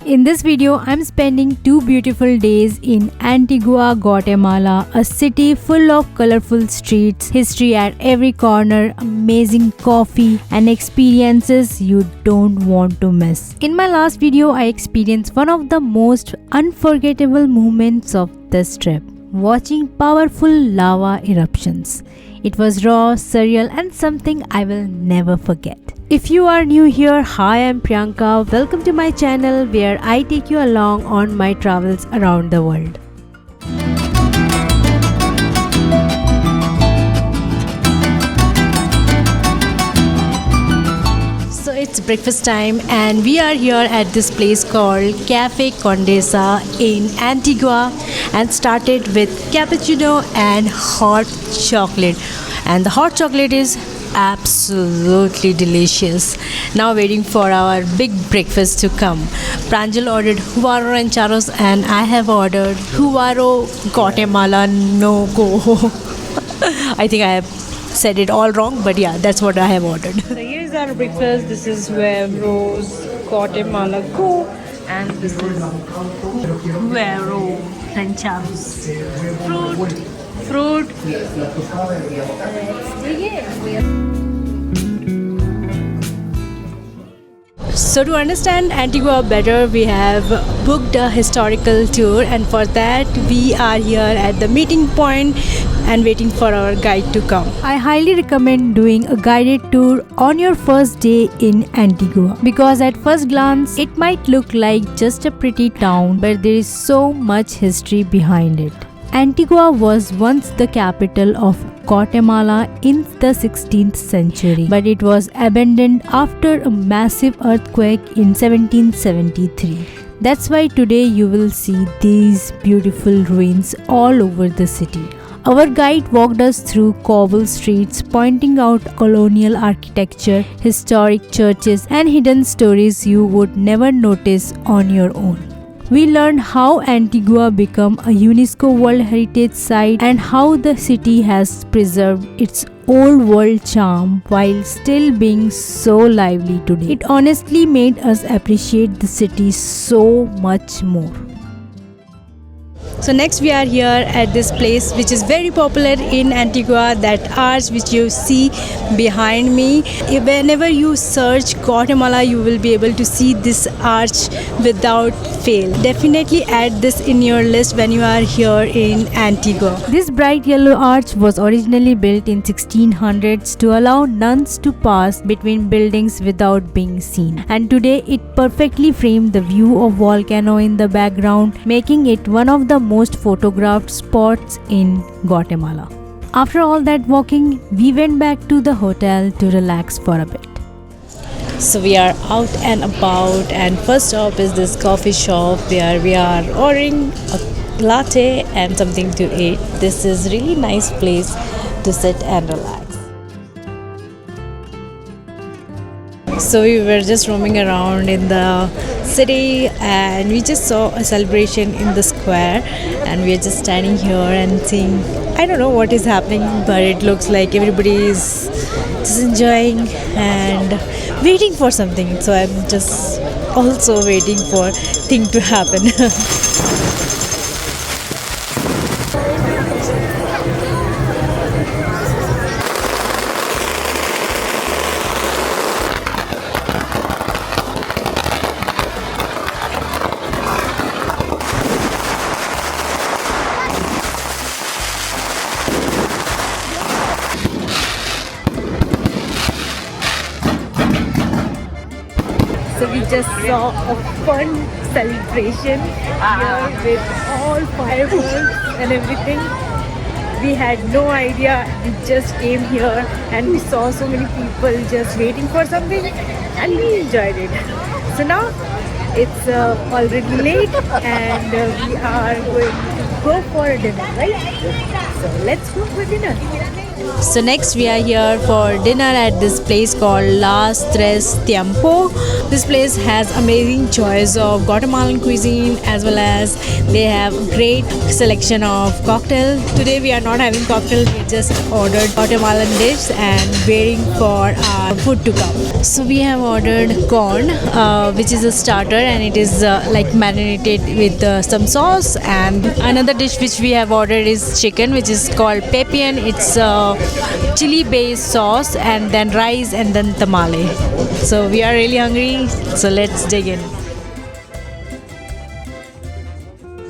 In this video, I'm spending 2 beautiful days in Antigua, Guatemala, a city full of colorful streets, history at every corner, amazing coffee, and experiences you don't want to miss. In my last video, I experienced one of the most unforgettable moments of this trip, watching powerful lava eruptions. It was raw, surreal, and something I will never forget. If you are new here, hi, I'm Priyanka. Welcome to my channel where I take you along on my travels around the world. So it's breakfast time and we are here at this place called Cafe Condesa in Antigua and started with cappuccino and hot chocolate. And the hot chocolate is absolutely delicious. Now waiting for our big breakfast to come. Pranjal ordered Juvaro and Charos and I have ordered Juvaro Guatemala no go. I think I have said it all wrong, but yeah, that's what I have ordered. So here's our breakfast. This is Huevros Guatemala go, and this is Juvaro and Charos. Fruit. So to understand Antigua better, we have booked a historical tour, and for that we are here at the meeting point and waiting for our guide to come. I highly recommend doing a guided tour on your first day in Antigua because at first glance it might look like just a pretty town, but there is so much history behind it. Antigua was once the capital of Guatemala in the 16th century, but it was abandoned after a massive earthquake in 1773. That's why today you will see these beautiful ruins all over the city. Our guide walked us through cobble streets, pointing out colonial architecture, historic churches, and hidden stories you would never notice on your own. We learned how Antigua became a UNESCO World Heritage Site and how the city has preserved its old world charm while still being so lively today. It honestly made us appreciate the city so much more. So next we are here at this place which is very popular in Antigua, that arch which you see behind me. Whenever you search Guatemala, you will be able to see this arch without fail. Definitely add this in your list when you are here in Antigua. This bright yellow arch was originally built in 1600s to allow nuns to pass between buildings without being seen. And today it perfectly framed the view of volcano in the background, making it one of the most photographed spots in Guatemala. After all that walking, we went back to the hotel to relax for a bit. So we are out and about, and first stop is this coffee shop where we are ordering a latte and something to eat. This is really nice place to sit and relax. So we were just roaming around in the city and we just saw a celebration in the square, and we are just standing here and seeing, I don't know what is happening, but it looks like everybody is just enjoying and waiting for something. So I'm just also waiting for thing to happen. So we just saw a fun celebration here with all fireworks and everything. We had no idea. We just came here and we saw so many people just waiting for something, and we enjoyed it. So now it's already late and we are going to go for dinner, right? So let's go for dinner. So next we are here for dinner at this place called Las Tres Tiempo. This place has amazing choice of Guatemalan cuisine as well as they have great selection of cocktail. Today we are not having cocktail, we just ordered Guatemalan dish and waiting for our food to come. So we have ordered corn, which is a starter and it is like marinated with some sauce, and another dish which we have ordered is chicken, which is called pepian. It's chili based sauce, and then rice, and then tamale. So we are really hungry, so let's dig in.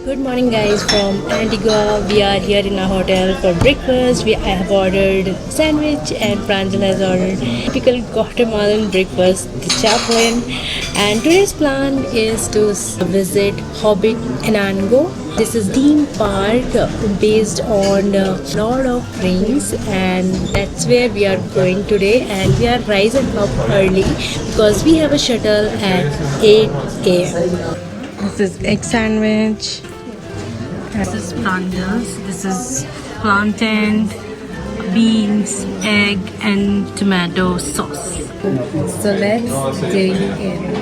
Good morning guys from Antigua. We are here in our hotel for breakfast. I have ordered sandwich and Pranjal has ordered typical Guatemalan breakfast, the chaplain. And today's plan is to visit Hobbit Enango. This is theme park based on Lord of Rings, and that's where we are going today. And we are rising up early because we have a shuttle at 8 a.m. This is egg sandwich. This is Pranjal's. This is plantain, beans, egg, and tomato sauce. So let's dig in.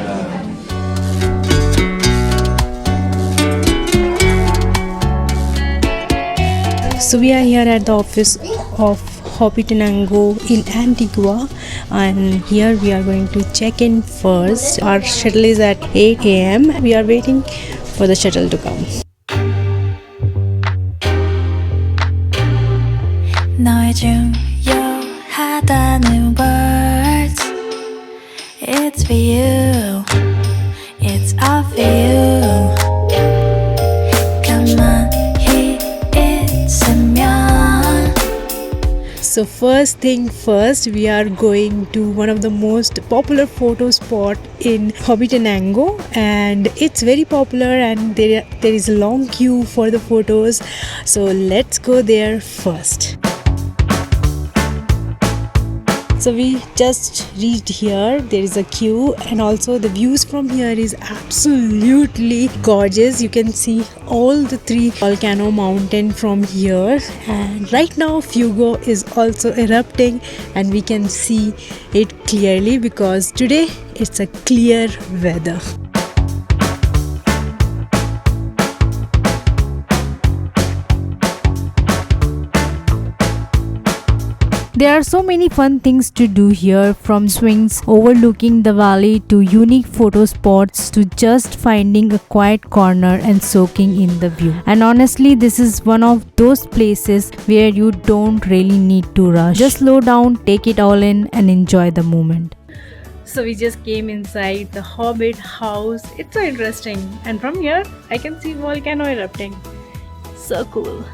So we are here at the office of Hobbit Enango in Antigua, and here we are going to check in first. Our shuttle is at 8 a.m. We are waiting for the shuttle to come. 너의 중요하다는 words. It's for you. It's all for you. 가만히 있으면. So first thing first, we are going to one of the most popular photo spot in Hobbit Enango, and it's very popular and there is a long queue for the photos. So let's go there first. So we just reached here. There is a queue, and also the views from here is absolutely gorgeous. You can see all the three volcano mountain from here, and right now Fuego is also erupting and we can see it clearly because today it's a clear weather. There are so many fun things to do here, from swings overlooking the valley to unique photo spots to just finding a quiet corner and soaking in the view. And honestly, this is one of those places where you don't really need to rush. Just slow down, take it all in and enjoy the moment. So we just came inside the Hobbit house. It's so interesting, and from here I can see volcano erupting. So cool.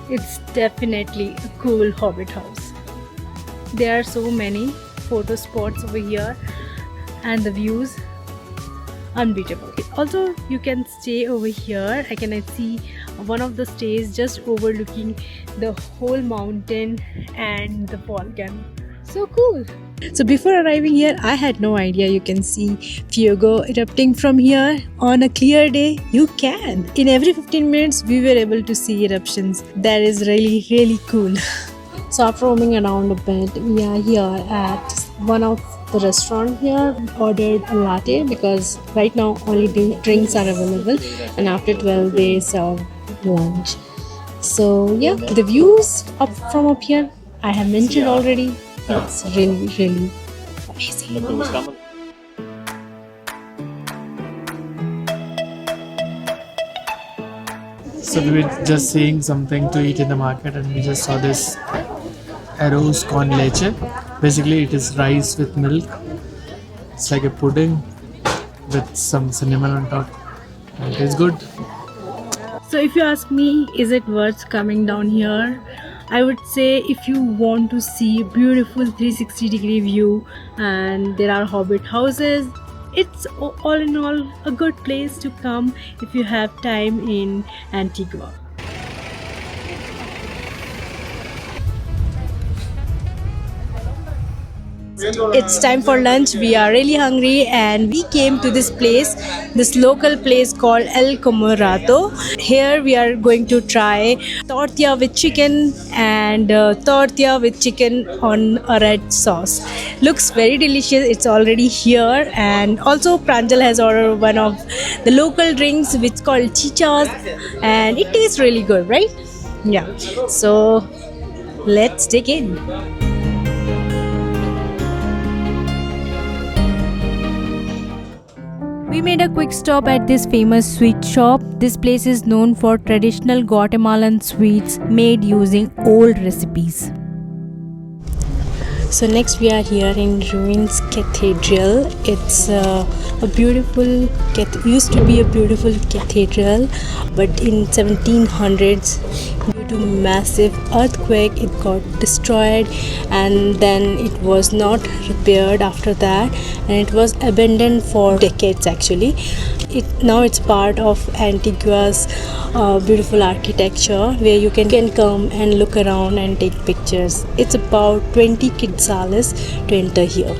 It's definitely a cool Hobbit house. There are so many photo spots over here and the views unbeatable. Also, you can stay over here. I can see one of the stays just overlooking the whole mountain and the volcano. So cool. So before arriving here, I had no idea you can see Fuego erupting from here. On a clear day, you can. In every 15 minutes, we were able to see eruptions. That is really cool. So after roaming around a bit, we are here at one of the restaurant here. Ordered a latte because right now only drinks are available, and after 12 they serve lunch. So yeah, the views from up here I have mentioned already. It's really amazing. So we were just seeing something to eat in the market, and we just saw this arroz con leche. Basically, it is rice with milk. It's like a pudding with some cinnamon on top. And it is good. So if you ask me, is it worth coming down here? I would say if you want to see beautiful 360-degree view and there are Hobbit houses, it's all in all a good place to come if you have time in Antigua. it's time for lunch. We are really hungry and we came to this place, this local place called El Comorato. Here we are going to try tortilla with chicken and tortilla with chicken on a red sauce. Looks very delicious. It's already here, and also Pranjal has ordered one of the local drinks which called chichas, and it tastes really good, right? Yeah. So let's dig in. We made a quick stop at this famous sweet shop. This place is known for traditional Guatemalan sweets made using old recipes. So next we are here in Ruins Cathedral. It's a beautiful, used to be a beautiful cathedral, but in 1700s due to massive earthquake it got destroyed, and then it was not repaired after that, and it was abandoned for decades actually. Now it's part of Antigua's beautiful architecture, where you can come and look around and take pictures. It's about 20 quetzales to enter here.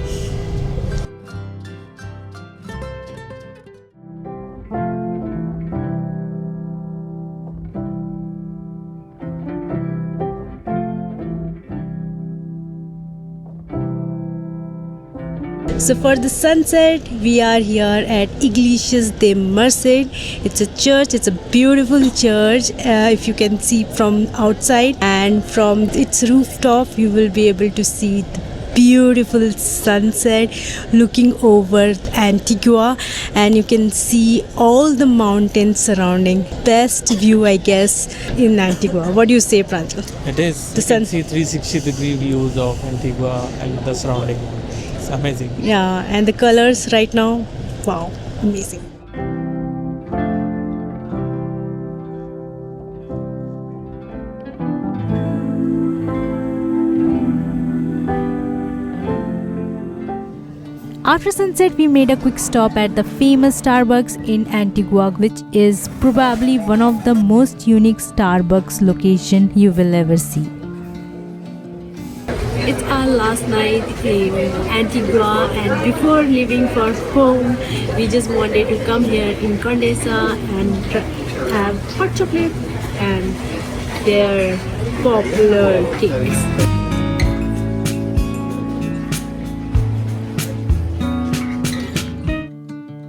So for the sunset, we are here at Iglesias de Merced. It's a church, it's a beautiful church if you can see from outside, and from its rooftop you will be able to see the beautiful sunset looking over Antigua, and you can see all the mountains surrounding. Best view I guess in Antigua. What do you say, Pranjal? It is. The You can see 360-degree views of Antigua and the surrounding. It's amazing. Yeah, and the colors right now, wow, amazing. After sunset, we made a quick stop at the famous Starbucks in Antigua, which is probably one of the most unique Starbucks location you will ever see. It's our last night in Antigua, and before leaving for home, we just wanted to come here in Condesa and have hot chocolate and their popular cakes.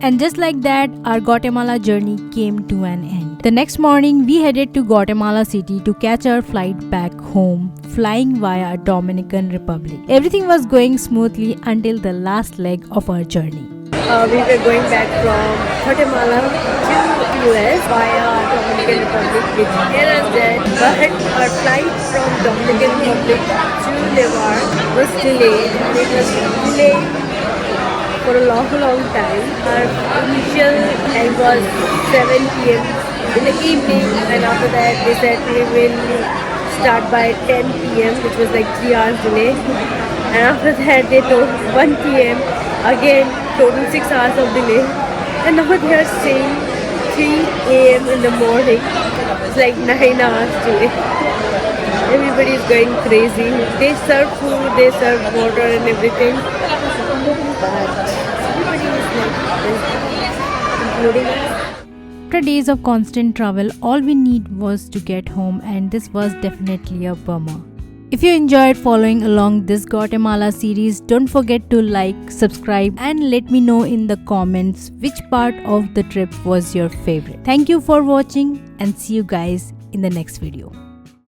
And just like that, our Guatemala journey came to an end. The next morning, we headed to Guatemala City to catch our flight back home, flying via Dominican Republic. Everything was going smoothly until the last leg of our journey. We were going back from Guatemala to US via Dominican Republic, which here is that. But our flight from Dominican Republic to Levar was delayed, and it was delayed for a long time. Our initial time was 7 p.m. in the evening, and after that they said we will start by 10 p.m. which was like 3 hours delay, and after that they told 1 p.m. again, total 6 hours of delay, and now they are saying 3 a.m. in the morning. It's like 9 hours delay. Everybody is going crazy. They serve food, they serve water and everything, but everybody is like this, including us. After days of constant travel, all we need was to get home, and this was definitely a bummer. If you enjoyed following along this Guatemala series, don't forget to like, subscribe, and let me know in the comments which part of the trip was your favorite. Thank you for watching, and see you guys in the next video.